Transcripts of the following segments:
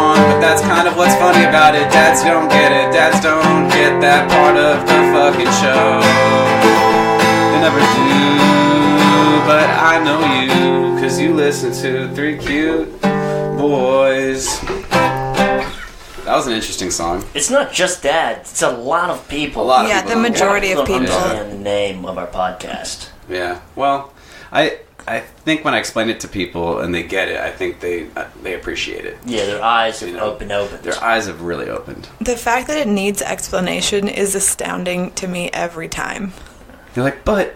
on, but that's kind of what's funny about it. Dads don't get it. Dads don't get that part of the fucking show. They never do, but I know you, cause you listen to Three Cute Boys. That was an interesting song. It's not just dads. It's a lot of people. Yeah, the majority of people. Understand the name of our podcast. Yeah. Well, I think when I explain it to people and they get it, I think they appreciate it. Yeah, their eyes have opened. Their eyes have really opened. The fact that it needs explanation is astounding to me every time. You're like, but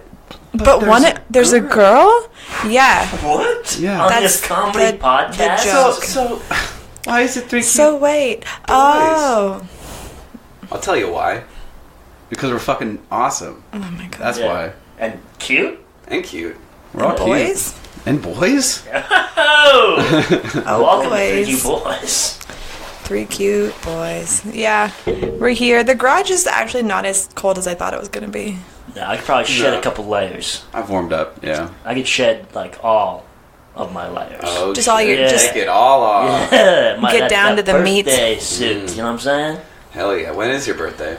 there's a girl? Yeah. What? Yeah. On this comedy podcast? The joke. So why is it 3 cute? So wait. Oh. I'll tell you why. Because we're fucking awesome. Oh my god. That's why. And cute? And cute. We're all boys? cute. And boys? Oh! Welcome boys. to 3 Cute Boys. 3 Cute Boys. Yeah. We're here. The garage is actually not as cold as I thought it was going to be. No, I could probably shed a couple layers. I've warmed up, yeah. I could shed, like, all of my layers. Oh, just all your... Yeah. Just take it all off. Yeah, get down to the meat. Birthday suit, you know what I'm saying? Hell yeah. When is your birthday?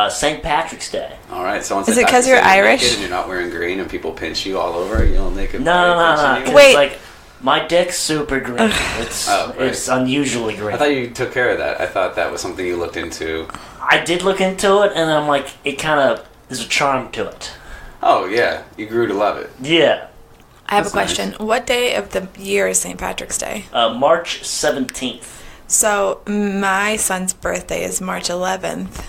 St. Patrick's Day. All right. So is it because you're Irish? And you're not wearing green and people pinch you all over? You'll make a No. Wait. Like, my dick's super green. It's unusually green. I thought you took care of that. I thought that was something you looked into. I did look into it, and I'm like, it kind of... There's a charm to it. Oh, yeah. You grew to love it. Yeah. I have That's a question. nice. What day of the year is St. Patrick's Day? March 17th. So my son's birthday is March 11th.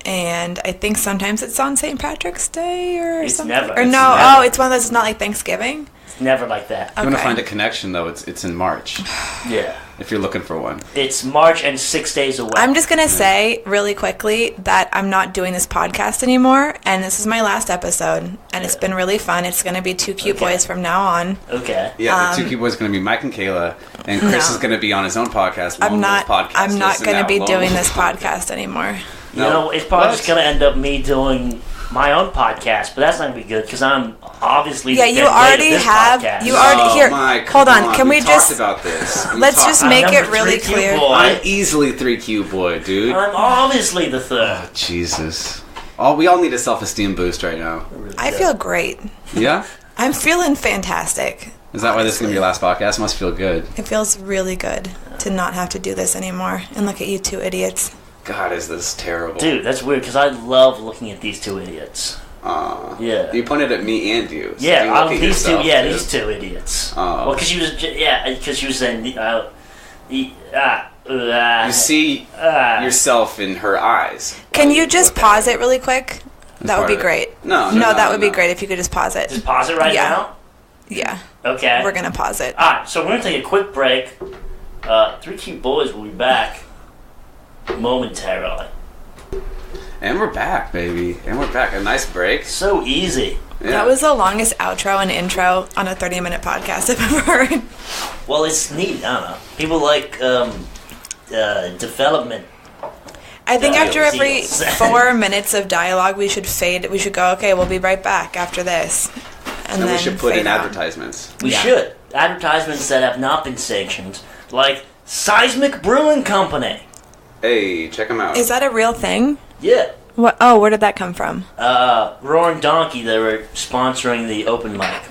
And I think sometimes it's on St. Patrick's Day or It's something. never. Or It's no, never. it's one of those, it's not like Thanksgiving. It's never like that. If you want to find a connection, though, it's in March. Yeah. If you're looking for one. It's March and 6 days away. I'm just going to say really quickly that I'm not doing this podcast anymore, and this is my last episode, and it's been really fun. It's going to be 2 Cute Boys from now on. Okay. Yeah, the 2 Cute Boys are going to be Mike and Kayla, and Chris is going to be on his own podcast. I'm not going to be doing this this podcast anymore. You know, it's probably just going to end up me doing my own podcast, but that's not going to be good because I'm obviously Yeah, you already have. Podcast. You already here. Mike, hold on. Can we just talked about this? let's just make it really clear. I'm easily 3 Cute Boy, dude. I'm obviously the third. Oh, Jesus. We all need a self-esteem boost right now. I feel great. Yeah? I'm feeling fantastic. Is that why this is going to be your last podcast? Must feel good. It feels really good to not have to do this anymore and look at you 2 idiots. God, is this terrible. Dude, that's weird because I love looking at these 2 idiots. Yeah. You pointed at me and you. So Yeah, you look at these yourself, 2. Yeah, too. these 2 idiots. Oh. Well, because she was saying. You see yourself in her eyes. Can you just pause it really quick? That would be great. No, that would be great if you could just pause it. Just pause it right now? Yeah. Okay. We're going to pause it. Alright, so we're going to take a quick break. 3 Cute Boys will be back momentarily. And we're back, baby. And we're back. A nice break. So easy. Yeah. That was the longest outro and intro on a 30-minute podcast I've ever heard. Well, it's neat. I don't know. People like development. I think after every Deals. 4 minutes of dialogue, we should fade. We should go, okay, we'll be right back after this. And then we should put fade in out. advertisements. We should. Advertisements that have not been sanctioned, like Seismic Brewing Company. Hey, check them out. Is that a real thing? Yeah. What? Oh, where did that come from? Roaring Donkey, they were sponsoring the open mic.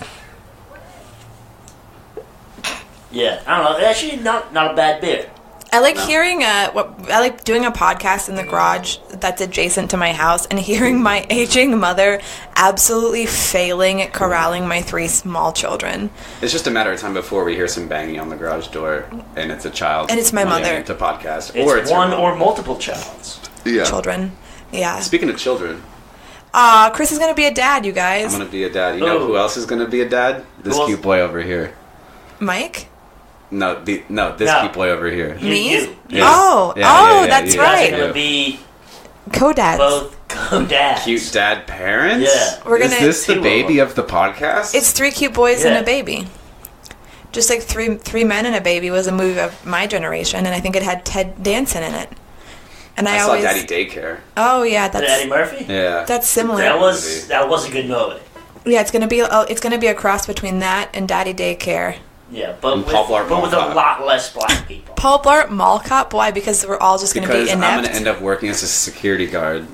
Yeah, I don't know. Actually, not a bad beer. I like hearing I like doing a podcast in the garage that's adjacent to my house and hearing my aging mother absolutely failing at corralling my 3 small children. It's just a matter of time before we hear some banging on the garage door, and it's a child. And it's my mother. To podcast, It's one or multiple childs. Yeah. Children. Yeah. Speaking of children, Chris is gonna be a dad, you guys. I'm gonna be a dad. You know who else is gonna be a dad? This cute boy over here. Mike? No, this cute boy over here. Me? You. Yeah. That's You right. guys are gonna be co-dads. both co-dads. Cute dad parents? Yeah. We're Is gonna- this the baby of the podcast? It's 3 Cute Boys and Yeah. a Baby. Just like three Men and a Baby was a movie of my generation, and I think it had Ted Danson in it. And I saw always Daddy Daycare. Oh yeah, Is it Eddie that's Murphy? Yeah. that's similar. That was a good movie. Yeah, it's gonna be a cross between that and Daddy Daycare. Yeah, but And with, Paul Blart but with a Mall Cop. lot less black people. Paul Blart Mall Cop? Why? Because we're all just going to be Because I'm inept going to end up working as a security guard,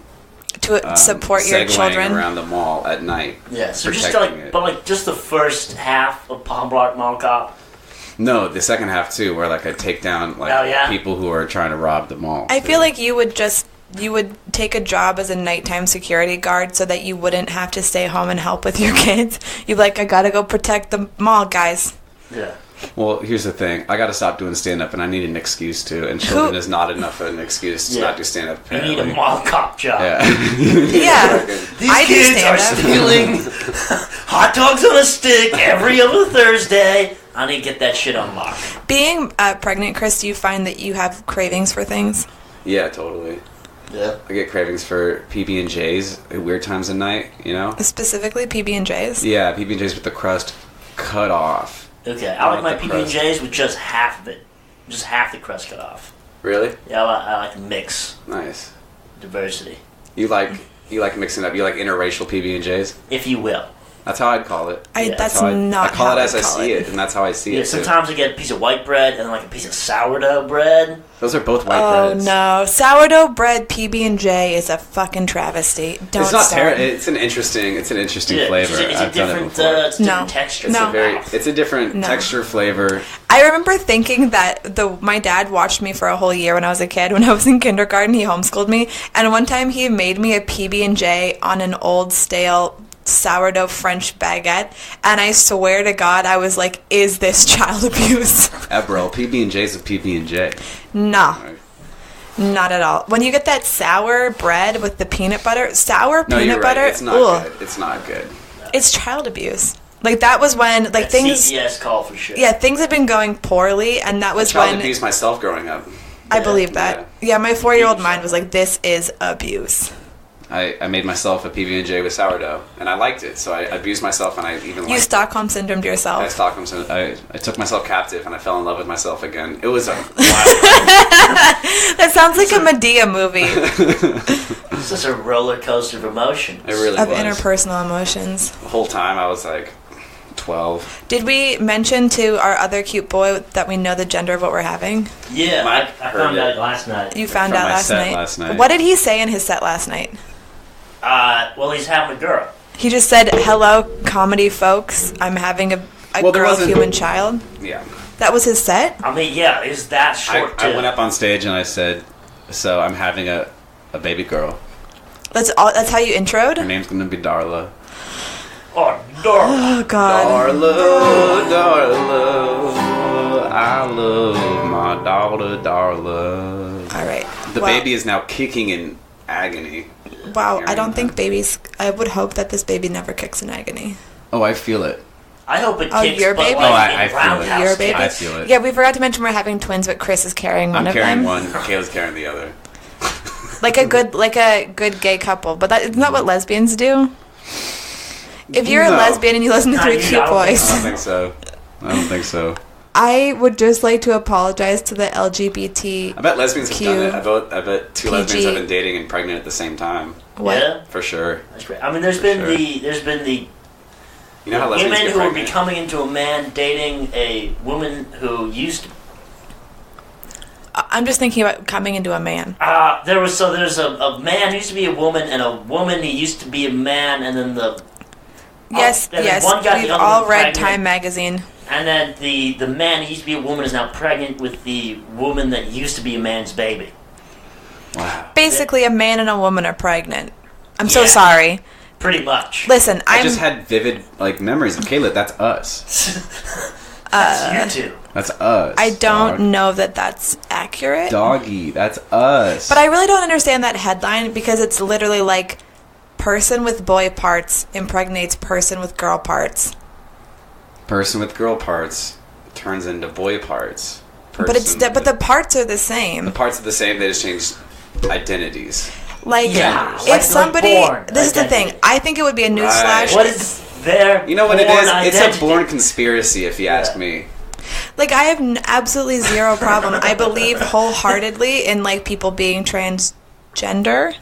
to support your segueing children. around the mall at night. Yeah, so just protecting like, it. but like just the first half of Paul Blart Mall Cop. No, the second half too, where like I take down like Oh, yeah? people who are trying to rob the mall. I too. feel like you would take a job as a nighttime security guard so that you wouldn't have to stay home and help with your kids. You'd be like, I gotta go protect the mall, guys. Yeah. Well, here's the thing. I got to stop doing stand-up, and I need an excuse to. And children is not enough of an excuse to Yeah. not do stand-up. You need Apparently. a mall cop job. Yeah. Yeah. These I do kids are stand-up. stealing hot dogs on a stick every other Thursday. I need to get that shit on lock. Being pregnant, Chris, do you find that you have cravings for things? Yeah, totally. Yeah. I get cravings for PB&Js at weird times of night. You know. Specifically PB&Js? Yeah, PB&Js with the crust cut off. Okay, I like my the crust. PB&Js with just half of it. Just half the crust cut off. Really? Yeah, I like mix. Nice. Diversity. You like mixing up. You like interracial PB&Js. If you will. That's how I'd call it. Yeah. That's How not I call how it as I call see it, and that's how I see Yeah, it. Too. sometimes I get a piece of white bread and then like a piece of sourdough bread. Those are both white Oh breads. no, sourdough bread PB&J is a fucking travesty. Don't It's not start. terrible. It's an interesting Yeah, flavor. It's a I've done it different, before. it's a different No. texture. No. It's a different No. texture, flavor. I remember thinking that my dad watched me for a whole year when I was a kid. When I was in kindergarten, he homeschooled me, and one time he made me a PB&J on an old stale sourdough French baguette, and I swear to God, I was like, "Is this child abuse?" Bro, PB&J's a PB&J. No, Right. not at all. When you get that sour bread with the peanut butter, No, peanut you're right. butter, It's not ugh, good. It's not good. it's child abuse. Like that was when like That's things. CPS call for shit. Yeah, things had been going poorly, and that was Child when abused myself growing up. I believe that. Yeah. Yeah, my 4-year-old mind was like, "This is abuse." I made myself a PB&J with sourdough, and I liked it. So I abused myself, and I even You liked Stockholm syndromed it. I yourself. Stockholm. I took myself captive, and I fell in love with myself again. It was a wild. That sounds like a Medea movie It's just a roller coaster of emotions. It really of was. interpersonal emotions. The whole time I was like 12. Did we mention to our other cute boy that we know the gender of what we're having? Yeah, Mike I heard found it. out last night. You found From out my last set night. last night. What did he say in his set last night? Well, he's having a girl. He just said, "Hello, comedy folks. I'm having a Well, there girl wasn't- human child." Yeah. That was his set? I mean, yeah, it's that short, I too. went up on stage and I said, "So I'm having a baby girl. That's how you Her introed? name's gonna be Darla." Oh, Dora. Oh, God. Darla, I love my daughter, Darla. All right. The Well, baby is now kicking in agony. Wow, I don't hearing think that. babies... I would hope that this baby never kicks in agony. Oh, I feel it. I hope it Oh, kicks, your but baby? like Oh, I in feel it. roundhouse Your baby? I feel it. Yeah, we forgot to mention we're having twins, but Chris is carrying one I'm of carrying them. one. Kayla's carrying the other. Like a good gay couple. But isn't that what lesbians do? If you're a No. lesbian and you listen to No, Three you Cute don't. I Boys, don't think so. I don't think so. I would just like to apologize to the LGBT. I bet lesbians have done it. Q. I bet two PG. lesbians have been dating and pregnant at the same time. What? Yeah, For sure. that's great. I mean, there's For been sure. the You know how lesbians women get who are pregnant? becoming into a man dating a woman who used to. I'm just thinking about coming into a man. There's a man who used to be a woman and a woman who used to be a man, and then Yes, and then yes. one got the We've other all one read pregnant. Time magazine. And then the man who used to be a woman is now pregnant with the woman that used to be a man's baby. Wow. Basically, a man and a woman are pregnant. I'm so Yeah. sorry. Pretty much. Listen, I just had vivid memories of Kayla. That's us. That's you two. That's us. I don't dog. know that that's accurate. Doggy. That's us. But I really don't understand that headline because it's literally like person with boy parts impregnates person with girl parts. Person with girl parts turns into boy parts. But the parts are the the same. parts are the same. They just changed identities. Like Yeah, if like somebody, born this is the thing. identity. I think it would be a newsflash. Right. What is their You know what it born is? It's identity? a born conspiracy, if you ask me. Like I have absolutely zero problem. I believe wholeheartedly in like people being transgender.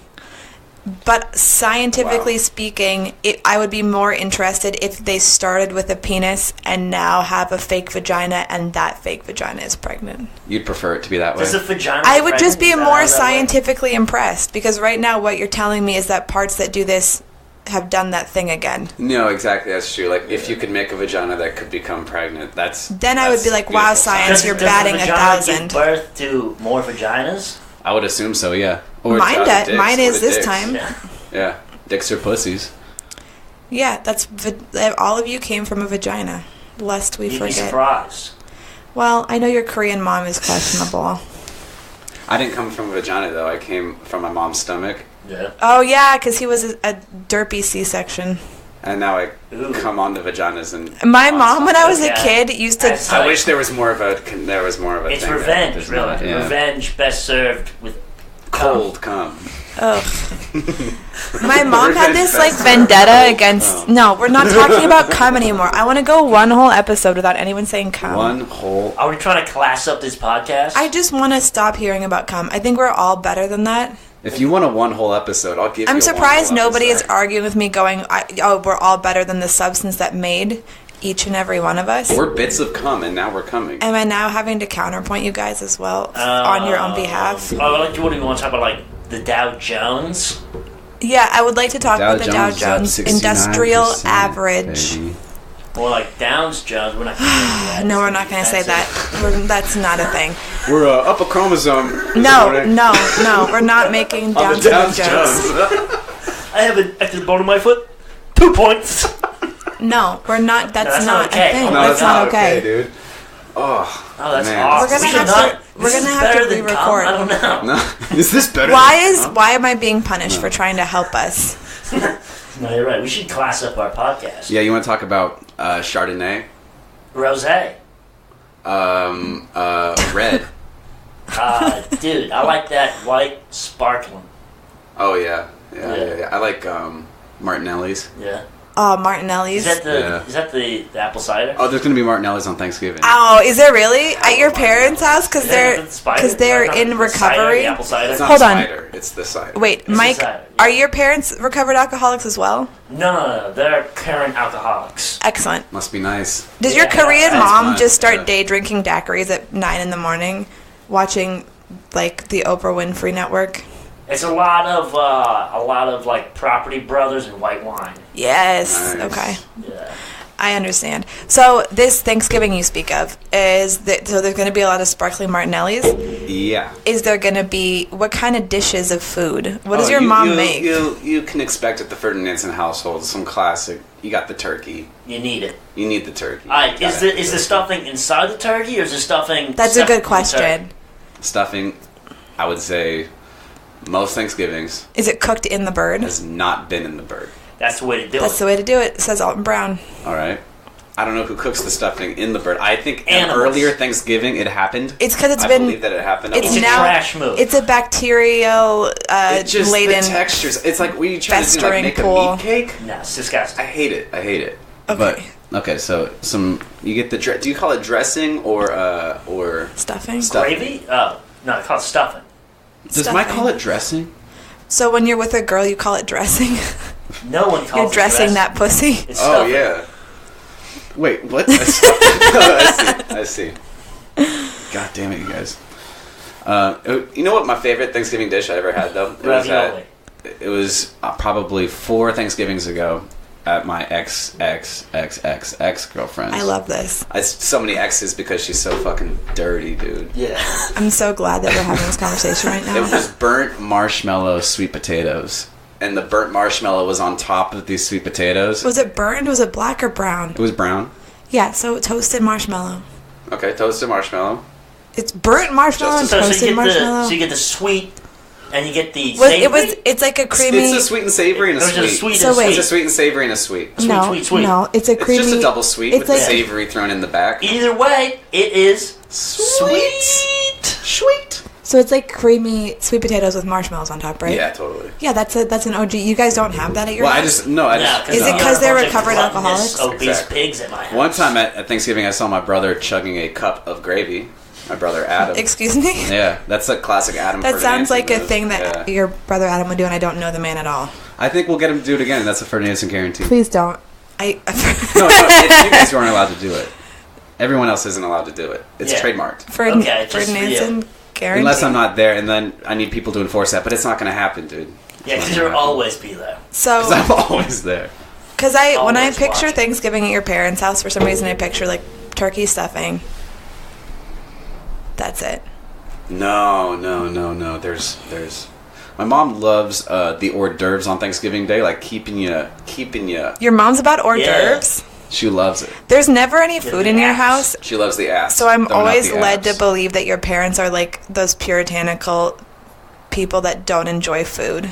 But scientifically speaking, I would be more interested if they started with a penis and now have a fake vagina and that fake vagina is pregnant. You'd prefer it to be that way? Does a vagina I would just be pregnant? more scientifically impressed because right now what you're telling me is that parts that do this have done that thing again. No, exactly. That's true. Like, if you could make a vagina that could become pregnant, Then I would be like, wow, science, you're batting 1,000. Give birth to more vaginas? I would assume so, yeah. Or Mine is this time. Yeah. Dicks or pussies. Yeah, all of you came from a vagina, lest we You'd forget. be surprised. Well, I know your Korean mom is questionable. I didn't come from a vagina, though. I came from my mom's stomach. Yeah. Oh, yeah, because he was a derpy C-section. And now I come onto vaginas and... My mom, when I was a kid, used to... I wish there was more of a thing. It's revenge, really. Yeah. Revenge best served with cold cum. Ugh. My mom had this, like, vendetta against... No, we're not talking about cum anymore. I want to go one whole episode without anyone saying cum. One whole... Are we trying to class up this podcast? I just want to stop hearing about cum. I think we're all better than that. If you want a one whole episode, I'll give you I'm surprised nobody is episode. arguing with me going, we're all better than the substance that made each and every one of us. We're bits of cum, and now we're coming. Am I now having to counterpoint you guys as well on your own behalf? What do you want to talk about, like the Dow Jones? Yeah, I would like to talk about the Dow Jones Industrial Average. Baby. Or like Downs Jones. We're not going to say that. No, we're not going to say that. That's not a thing. We're up a chromosome. No, we're not making Down Jones. I have an extra bone in my foot. 2 points. No, we're not. That's not okay. a thing. No, that's not okay, dude. Oh, that's man. awesome. We're gonna have to re-record. I don't know. No, is this better? Why am I being punished for trying to help us? No, you're right. We should class up our podcast. Yeah, you want to talk about Chardonnay? Rosé. Red. Dude, I like that white sparkling. Oh yeah. I like Martinelli's. Yeah. Oh, Martinelli's. Is that the apple cider? Oh, there's gonna be Martinelli's on Thanksgiving. Oh, is there really at your parents' house? Because they're in recovery. Apple cider. It's not Hold on. cider. It's the cider. Wait, It's Mike, cider, yeah. are your parents recovered alcoholics as well? No, they're current alcoholics. Excellent. Must be nice. Does your Yeah, Korean that's mom fun, just start yeah. day drinking daiquiris at 9 in the morning, watching like the Oprah Winfrey Network? It's a lot of like Property Brothers and white wine. Yes. Nice. Okay. Yeah. I understand. So this Thanksgiving you speak of so there's going to be a lot of sparkling Martinelli's. Yeah. Is there going to be what kind of dishes of food? What does your mom make? You can expect at the Ferdinandson household some classic. You got the turkey. You need it. You need the turkey. Is the stuffing inside the turkey or is the stuffing? That's a good separate from the turkey? question. Stuffing, I would say, most Thanksgivings Is it cooked in the bird? has not been in the bird. That's the way to do That's it. the way to do it, says Alton Brown. All right. I don't know who cooks the stuffing in the bird. I think an Animals. earlier Thanksgiving it happened. It's because I believe that it happened. It's a now trash move. It's a bacterial it just laden the textures. It's like, what are you trying to do? Like festering make pool. a meat cake? No, it's disgusting. I hate it. Okay. But okay, so you get the do you call it dressing or Stuffing. Gravy? Oh, no, it's called stuffing. Does Mike call it dressing? So when you're with a girl, you call it dressing. No one calls You're it dressing that pussy. It's Oh stuffing. yeah. Wait, what? I see. God damn it, you guys. You know what my favorite Thanksgiving dish I ever had though? Ravioli. It was probably 4 Thanksgivings ago at my ex girlfriend's. I love this. So many exes because she's so fucking dirty, dude. Yeah. I'm so glad that we're having this conversation right It now. was burnt marshmallow sweet potatoes. And the burnt marshmallow was on top of these sweet potatoes. Was it burned? Was it black or brown? It was brown. Yeah, so toasted marshmallow. Okay, toasted marshmallow. It's burnt marshmallow and So toasted marshmallow. you get the sweet, and you get the savory. It's like a creamy. It's a sweet and savory and a Or is it a sweet. sweet So and wait. It's sweet? a sweet and savory and a sweet. Sweet. No, it's a It's creamy. just a double sweet it's with like- the savory thrown in the back. Either way, it is Sweet. Sweet. So it's like creamy sweet potatoes with marshmallows on top, right? Yeah, totally. Yeah, that's an OG. You guys don't have that at your Well, house? I just no. Is it 'cause they're recovered alcoholics? Obese Exactly. pigs at my house. One time at Thanksgiving, I saw my brother chugging a cup of gravy, My brother Adam. Excuse me? Yeah, that's a classic Adam. That sounds like a move. thing that your brother Adam would do, and I don't know the man at all. I think we'll get him to do it again, and that's a Ferdinandson guarantee. Please don't. No, you guys aren't allowed to do it. Everyone else isn't allowed to do it. It's trademarked. Ferdinandson guarantee. Unless I'm not there, and then I need people to enforce that, but it's not going to happen, dude. Yeah, because you'll always be there. So, because I'm always there. Because when I picture Thanksgiving at your parents' house, for some reason I picture like turkey stuffing. That's it. No. There's. My mom loves the hors d'oeuvres on Thanksgiving Day, like keeping you. Your mom's about hors d'oeuvres? She loves it. There's never any food in your house. She loves the ass. So I'm always led to believe that your parents are like those puritanical people that don't enjoy food.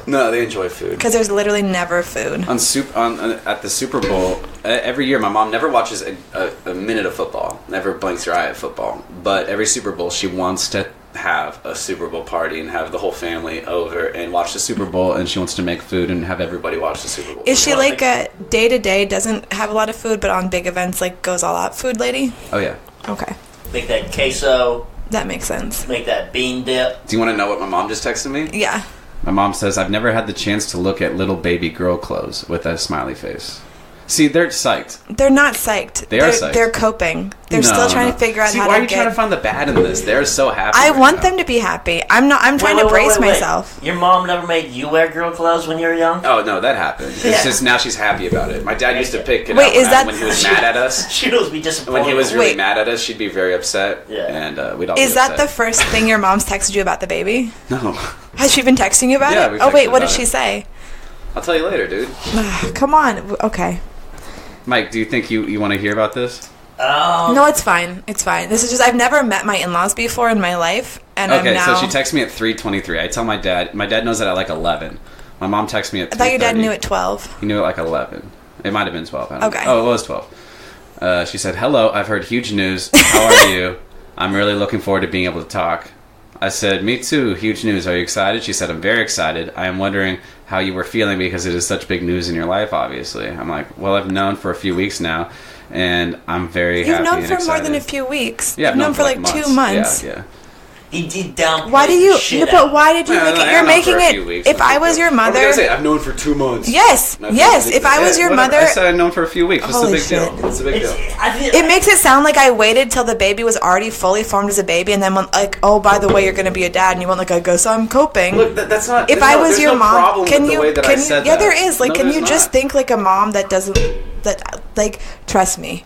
No, they enjoy food. Because there's literally never food. At the Super Bowl, every year my mom never watches a minute of football. Never blinks her eye at football. But every Super Bowl, she wants to have a Super Bowl party and have the whole family over and watch the Super Bowl, and she wants to make food and have everybody watch the Super Bowl. Is she like a day-to-day, doesn't have a lot of food, but on big events, like goes all out food lady? Oh, yeah. Okay. Make that queso. That makes sense. Make that bean dip. Do you want to know what my mom just texted me? Yeah. My mom says, I've never had the chance to look at little baby girl clothes with a smiley face. See, they're psyched. They're not psyched. They're psyched. They're coping. They're still trying to figure out how to get... why are you trying to find the bad in this? They're so happy. I want them to be happy. I'm trying to brace myself. Your mom never made you wear girl clothes when you were young? Oh, no, that happened. It's just now she's happy about it. My dad used to pick it up when he was mad at us. She would be disappointed. When he was really mad at us, she'd be very upset. Yeah. And we'd all Is that the first thing your mom's texted you about the baby? No. Has she been texting you about it? Oh, wait, what did she say? I'll tell you later, dude. Come on. Okay. Mike, do you think you want to hear about this? No, it's fine. It's fine. This is just, I've never met my in-laws before in my life. And okay, I'm now... so she texts me at 3:23. I tell my dad knows that at like 11. My mom texts me at 3:30. I thought your dad knew at 12. He knew at like 11. It might have been 12. Okay. Oh, it was 12. She said, hello, I've heard huge news. How are you? I'm really looking forward to being able to talk. I said, me too, huge news. Are you excited? She said, I'm very excited. I am wondering how you were feeling because it is such big news in your life, obviously. I'm like, well, I've known for a few weeks now, and I'm very happy and excited. You've known for more than a few weeks. Yeah, You've known for like 2 months. Yeah. He downplayed why do you? shit but why did you make it? You're making it. If I was your mother, I was gonna say I've known for 2 months. Yes. If I was your mother, I said I've known for a few weeks. What's the big deal? What's the big deal? It makes it sound like I waited till the baby was already fully formed as a baby, and then went like, oh, by the way, you're gonna be a dad, and you went like, I guess I'm coping. Look, that's not. If I was your mom, can you? Yeah, there is. Like, can you just think like a mom that doesn't like trust me?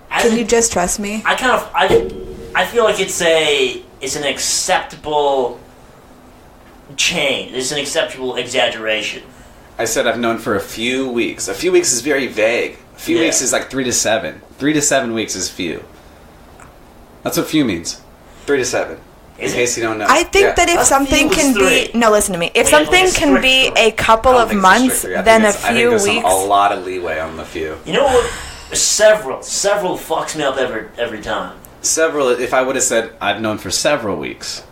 Can you just trust me? I feel like it's an acceptable change. It's an acceptable exaggeration. I said I've known for a few weeks. A few weeks is very vague. A few weeks is like 3 to 7. 3 to 7 weeks is few. That's what few means. 3 to 7. In case you don't know. I think that if something can be... No, listen to me. If something can be a couple of months, then a few weeks... I think there's a lot of leeway on the few. You know what? Several fucks me up every time. Several, if I would have said I've known for several weeks.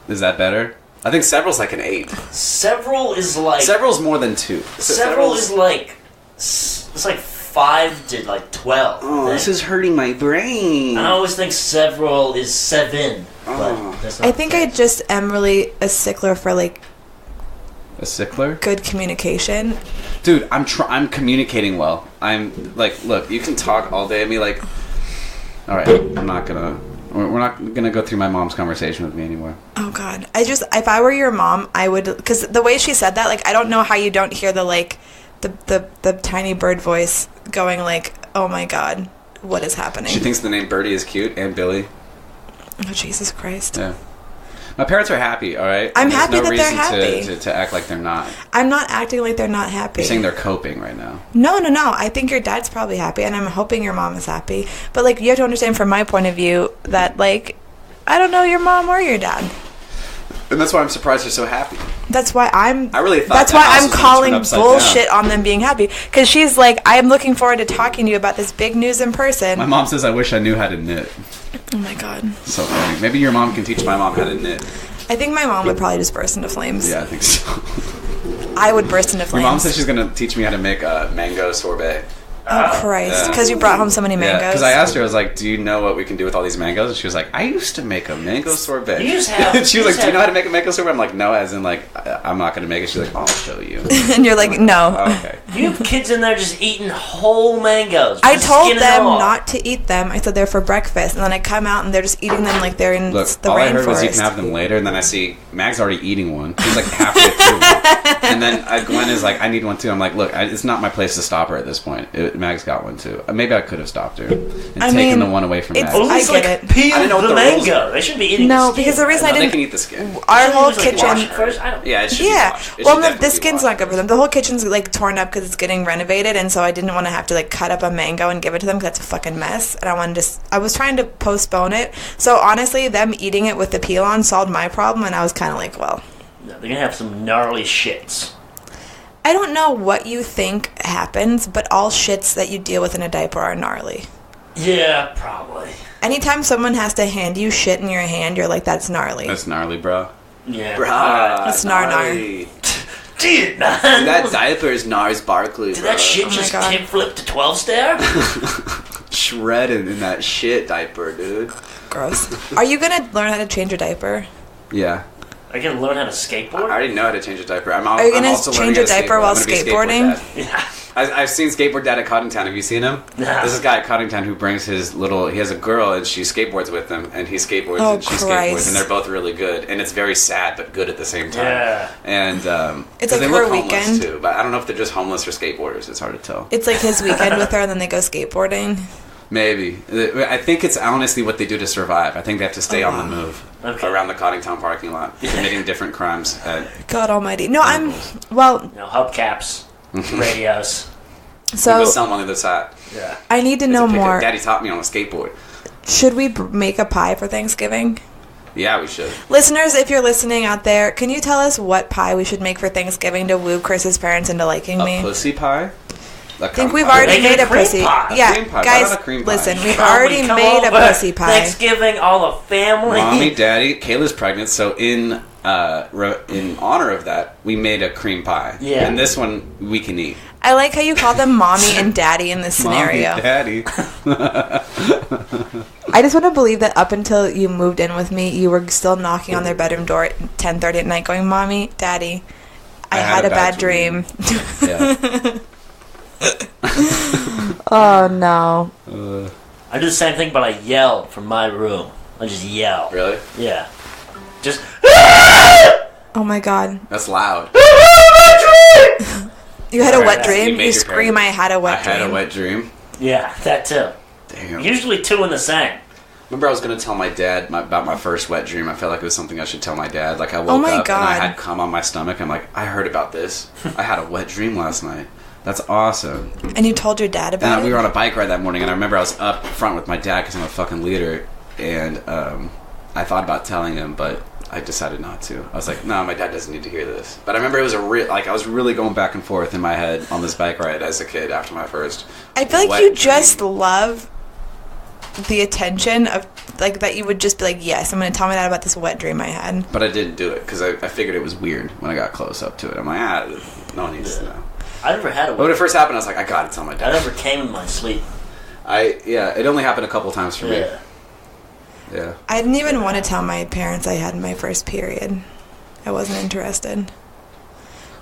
Is that better? I think several's like an 8. Several is like... Several's more than 2. Several is like... It's like 5 to like 12. Oh, this is hurting my brain. I always think several is 7. But that's not I think I just am really a stickler for like... A stickler? Good communication. Dude, I'm communicating well. I'm like, look, you can talk all day at me like... Alright, we're not gonna go through my mom's conversation with me anymore. Oh God. If I were your mom, I would, because the way she said that, like, I don't know how you don't hear the, like, the tiny bird voice going like, oh my God, what is happening? She thinks the name Birdie is cute, and Billy. Oh, Jesus Christ. Yeah. My parents are happy, all right? I'm happy that they're happy. To act like they're not. I'm not acting like they're not happy. You're saying they're coping right now. No. I think your dad's probably happy, and I'm hoping your mom is happy. But, like, you have to understand from my point of view that, like, I don't know your mom or your dad. And that's why I'm surprised you're so happy. That's why I really thought that's why I'm calling bullshit on them being happy. Because she's like, I'm looking forward to talking to you about this big news in person. My mom says I wish I knew how to knit. Oh my God. So funny. Maybe your mom can teach my mom how to knit. I think my mom would probably just burst into flames. Yeah, I think so. I would burst into flames. Your mom says she's going to teach me how to make a mango sorbet. Oh, Christ. Because you brought home so many mangoes. Because I asked her, I was like, do you know what we can do with all these mangoes? And she was like, I used to make a mango sorbet. You just have, she was like, do you know how to make a mango sorbet? I'm like, no, as in, like, I'm not going to make it. She's like, I'll show you. And you're like, no. Oh, okay. You have kids in there just eating whole mangoes. I told them not to eat them. I said they're for breakfast. And then I come out and they're just eating them like they're in the rainforest. All I heard was you can have them later. And then I see Mag's already eating one. She's like halfway through one. And then Glenn is like, I need one too. I'm like, look, it's not my place to stop her at this point. Mag's got one too. Maybe I could have stopped her and taken the one away from Mag. I get it. Peel the mango. They shouldn't be eating the skin. Because the reason I didn't... They can eat the skin. Our whole kitchen... Yeah, it should be washed. Well, the skin's not good for them. The whole kitchen's like torn up because it's getting renovated, and so I didn't want to have to like cut up a mango and give it to them because that's a fucking mess. And I was trying to postpone it. So honestly, them eating it with the peel on solved my problem, and I was kind of like, well... No, they're going to have some gnarly shits. I don't know what you think happens, but all shits that you deal with in a diaper are gnarly. Yeah, probably. Anytime someone has to hand you shit in your hand, you're like, that's gnarly. That's gnarly, bro. Yeah. Bro, that's nar. Dude, man. Dude, that diaper is Nars Barkley, Did bro. that shit just tip flip to 12-stair? Shredded in that shit diaper, dude. Gross. Are you going to learn how to change your diaper? Yeah. Are you going to learn how to skateboard? I already know how to change a diaper. Are you going to change a diaper while skateboarding? Yeah. I've seen Skateboard Dad at Cottingtown. Have you seen him? Yeah. There's this guy at Cottingtown who brings his little... He has a girl, and she skateboards with him, and he skateboards, and she skateboards, and they're both really good. And it's very sad, but good at the same time. Yeah. And it's like they her look homeless, weekend. too, but I don't know if they're just homeless or skateboarders. It's hard to tell. It's like his weekend with her, and then they go skateboarding. Maybe. I think it's honestly what they do to survive. I think they have to stay on the move around the Cottingtown parking lot, committing different crimes. God almighty. No, I'm... Well... hubcaps, radios. So... Go sell them on the other side. Yeah. I need to know more. Daddy taught me on a skateboard. Should we make a pie for Thanksgiving? Yeah, we should. Listeners, if you're listening out there, can you tell us what pie we should make for Thanksgiving to woo Chris's parents into liking me? A pussy pie? I think we've already made a pussy pie. Yeah, guys, listen, we've already made a pussy pie. Thanksgiving, all the family. Mommy, Daddy, Kayla's pregnant, so in honor of that, we made a cream pie. Yeah. And this one we can eat. I like how you call them Mommy and Daddy in this scenario. Mommy, Daddy. I just want to believe that up until you moved in with me, you were still knocking on their bedroom door at 10:30 at night going, Mommy, Daddy, I had a bad dream. Yeah. Oh, no. I do the same thing, but I yell from my room. I just yell. Really? Yeah. Just... Oh, my God. That's loud. You had a wet dream? You scream, I had a wet dream. I had a wet dream? Yeah, that too. Damn. Usually two in the same. Remember I was going to tell my dad about my first wet dream. I felt like it was something I should tell my dad. Like I woke up and I had cum on my stomach. I'm like, I heard about this. I had a wet dream last night. That's awesome. And you told your dad about it? We were on a bike ride that morning, and I remember I was up front with my dad because I'm a fucking leader, and I thought about telling him, but I decided not to. I was like, no, my dad doesn't need to hear this. But I remember it was I was really going back and forth in my head on this bike ride as a kid after my first. I feel like you just love the attention of like that. You would just be like, yes, I'm going to tell my dad about this wet dream I had. But I didn't do it because I figured it was weird when I got close up to it. I'm like, no one needs to know. I never had a... But when it first happened, I was like, I gotta tell my dad. I never came in my sleep. It only happened a couple times for me. Yeah. I didn't even want to tell my parents I had my first period. I wasn't interested.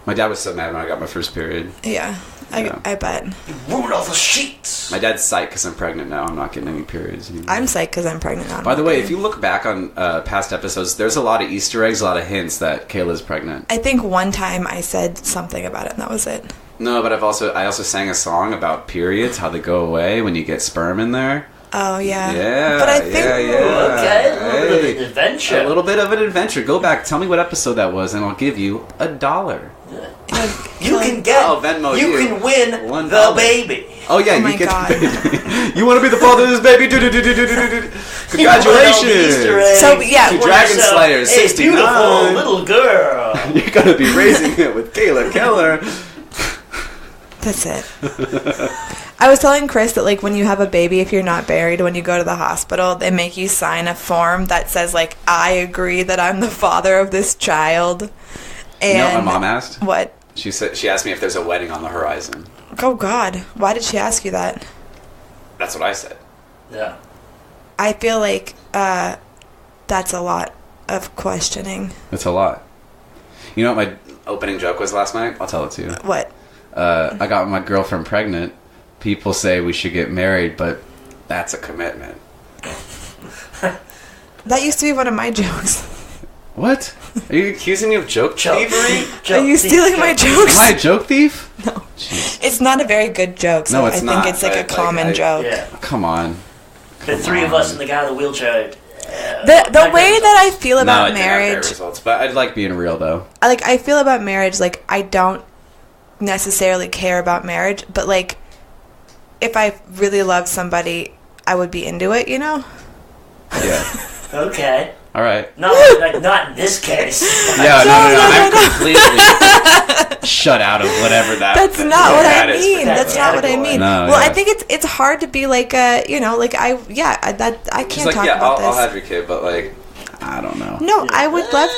My dad was so mad when I got my first period. Yeah, I bet. You ruined all the sheets. My dad's psyched because I'm pregnant now. I'm not getting any periods anymore. I'm psyched because I'm pregnant now. By the way, if you look back on past episodes, there's a lot of Easter eggs, a lot of hints that Kayla's pregnant. I think one time I said something about it, and that was it. No, but I also sang a song about periods, how they go away when you get sperm in there. Oh, yeah. Yeah, but I think... Okay, a little bit of an adventure. A little bit of an adventure. Go back, tell me what episode that was, and I'll give you $1. You can get... Venmo you can win $1. the baby. Oh, yeah, you get the baby. You want to be the father of this baby? Congratulations. So, yeah. To Dragon Slayer, 69. Beautiful little girl. You're going to be raising it with Kayla Keller. That's it. I was telling Chris that, like, when you have a baby, if you're not buried, when you go to the hospital, they make you sign a form that says, like, I agree that I'm the father of this child. And you know what my mom asked? What? She asked me if there's a wedding on the horizon. Oh, God. Why did she ask you that? That's what I said. Yeah. I feel like that's a lot of questioning. It's a lot. You know what my opening joke was last night? I'll tell it to you. What? I got my girlfriend pregnant. People say we should get married, but that's a commitment. That used to be one of my jokes. What? Are you accusing me of joke thievery? Are you stealing my jokes? Am I a joke thief? No. Jeez. It's not a very good joke, so No, it's I not, think it's like a but, common joke. Yeah. Come on. The three of us and the guy in the wheelchair. The way that I feel about No, it didn't have marriage, great results, but I'd like being real though. I feel about marriage, like, I don't necessarily care about marriage, but, like, if I really love somebody, I would be into it, you know? Yeah. Okay. All right. No, not in this case. Yeah, no. I'm No. completely shut out of whatever that. That's not what I is. mean. That's not what I mean. No, Well, yeah. I think it's hard to be like I She's can't like, talk yeah, about I'll this. have your kid, but like, I don't know. No, I would love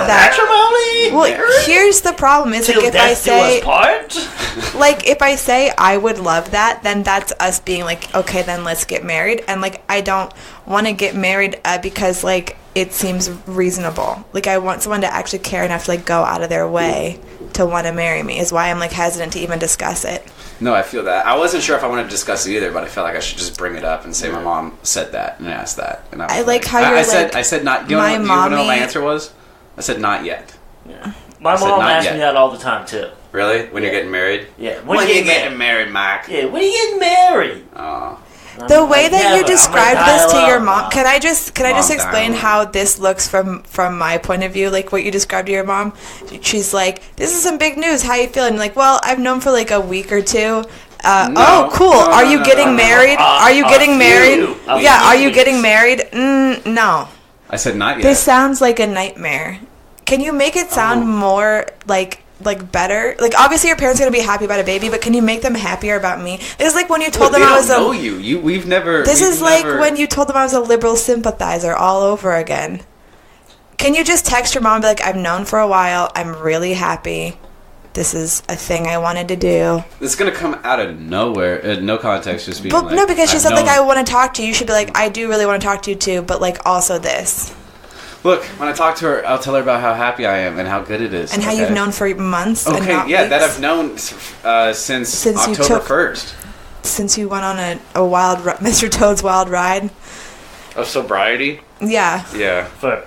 that. Matrimony? Well, here's the problem: is like Till if I death do us say, part? like, if I say I would love that, then that's us being like, okay, then let's get married. And like, I don't want to get married because like it seems reasonable. Like, I want someone to actually care enough to like go out of their way to want to marry me. Is why I'm like hesitant to even discuss it. No, I feel that. I wasn't sure if I wanted to discuss it either, but I felt like I should just bring it up and say my mom said that and asked that. And I like how you're like, I said not. Do you my know what my mommy- answer was? I said not yet. Yeah. My said mom not asks yet. me that all the time too. Really? When you're getting married? Yeah. When you getting married, Mike? Yeah. When are you getting married? Oh. the way that you Never. described I'm gonna this to dial your up. mom, can I just Mom explain dial how this looks from my point of view? Like what you described to your mom, she's like, "This is some big news. How you feeling?" Like, well, I've known for like a week or two. Oh, cool. No, Are you getting married? Are you getting married? A Yeah. Are few you getting weeks. married? No. I said not yet. This sounds like a nightmare. Can you make it sound more like better? Like, obviously your parents are going to be happy about a baby, but can you make them happier about me? It's like when you told them they I don't was know you. We've never. This we've is like never- when you told them I was a liberal sympathizer all over again. Can you just text your mom and be like, I've known for a while, I'm really happy. This is a thing I wanted to do. It's gonna come out of nowhere, no context, just being But like, no, because she I've said, like, known- I want to talk to you. You should be like, I do really want to talk to you too, but, like, also this. Look, when I talk to her, I'll tell her about how happy I am and how good it is. And how you've known for months and Okay, not yeah, that weeks. I've known since you October took- 1st. Since you went on a wild, Mr. Toad's wild ride. Of sobriety? Yeah. Yeah. For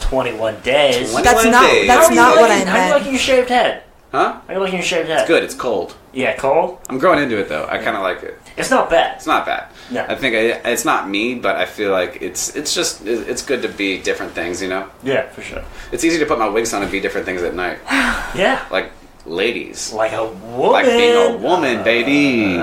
21 days. 21 That's not- days. that's How are you not what liking- I How are you meant. liking your shaved head? Huh? How are you liking your shaved head? Good, it's cold. Yeah, cold? I'm growing into it, though. I kind of like it. It's not bad. It's not bad. No. I think it's not me, but I feel like it's just it's good to be different things, you know. Yeah, for sure. It's easy to put my wigs on and be different things at night, Yeah. like ladies, Like a woman. like being a woman, baby.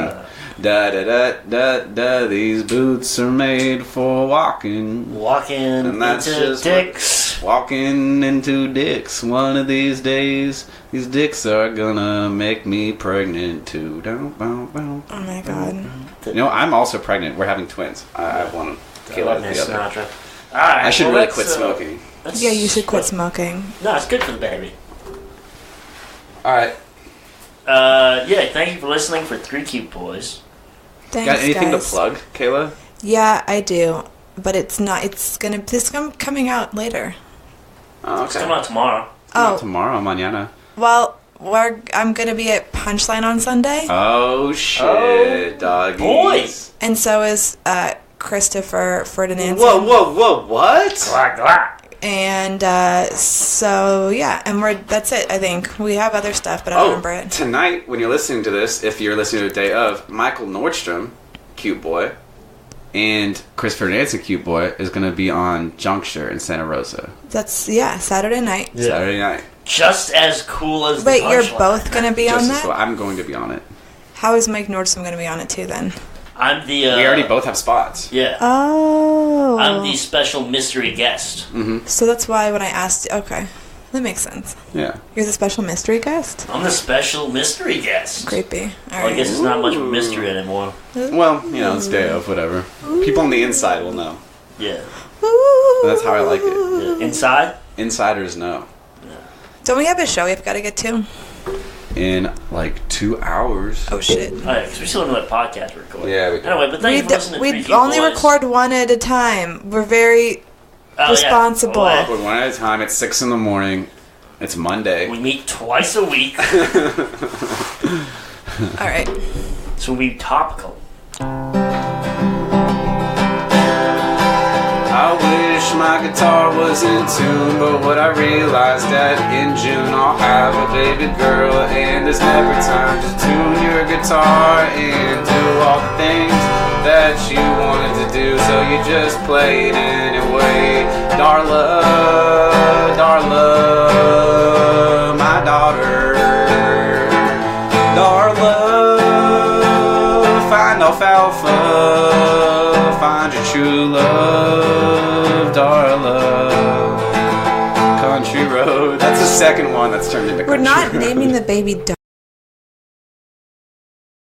Da da da da da. These boots are made for walking. Walking And that's into just dicks. Walking into dicks. One of these days, these dicks are gonna make me pregnant too. Down, bow, bow. Oh, my God. You know, I'm also pregnant. We're having twins. I have one. Kayla has the other. Sinatra. Alright, I should well, really let's, quit smoking. let's- Yeah, you should quit smoking. No, it's good for the baby. All right. Yeah, thank you for listening for 3 Cute Boys. Thanks, Got anything guys. to plug, Kayla? Yeah, I do. But it's not. This coming out later. Oh, It's okay. coming out tomorrow. Oh, Tomorrow, mañana. well, I'm gonna be at Punchline on Sunday, Oh shit, Oh, doggies. boy. and so is Christopher Ferdinand. Whoa! What? Glad, glad. And so yeah, and that's it. I think we have other stuff, but I don't remember it. Tonight, when you're listening to this, if you're listening to the day of, Michael Nordstrom, cute boy, and Christopher Nansen, cute boy, is going to be on Juncture in Santa Rosa That's Saturday night. Yeah. Saturday night. Just as cool as Wait, the you're Punchline. both gonna be on Just that? as well. I'm going to be on it. How is Mike Nordstrom gonna be on it too then? I'm the. We already both have spots. Yeah. Oh. I'm the special mystery guest. So that's why when I asked, okay, that makes sense. Yeah. You're the special mystery guest. I'm the special mystery guest. Creepy. All Well, I right. guess it's not much of a mystery anymore. Well, you know, it's day of, whatever. People on the inside will know. Yeah. That's how I like it. Yeah. Inside? Insiders know. Don't we have a show we've got to get to? in like 2 hours. Oh shit. Oh, yeah, because we still have another podcast to record. Yeah, we do. Anyway, but thank you for listening to We Freaky only Boys. record one at a time. We're very responsible. Yeah. We're one at a time. It's 6 in the morning. It's Monday. We meet twice a week. All right. So we be topical. I wish my guitar was in tune, but what I realized that in June I'll have a baby girl, and there's never time to tune your guitar and do all the things that you wanted to do, so you just play it anyway. Darla, Darla, my daughter. Darla, find alfalfa, find your true love, Darla. Country road. That's the second one that's turned into We're country not road. naming the baby Darla.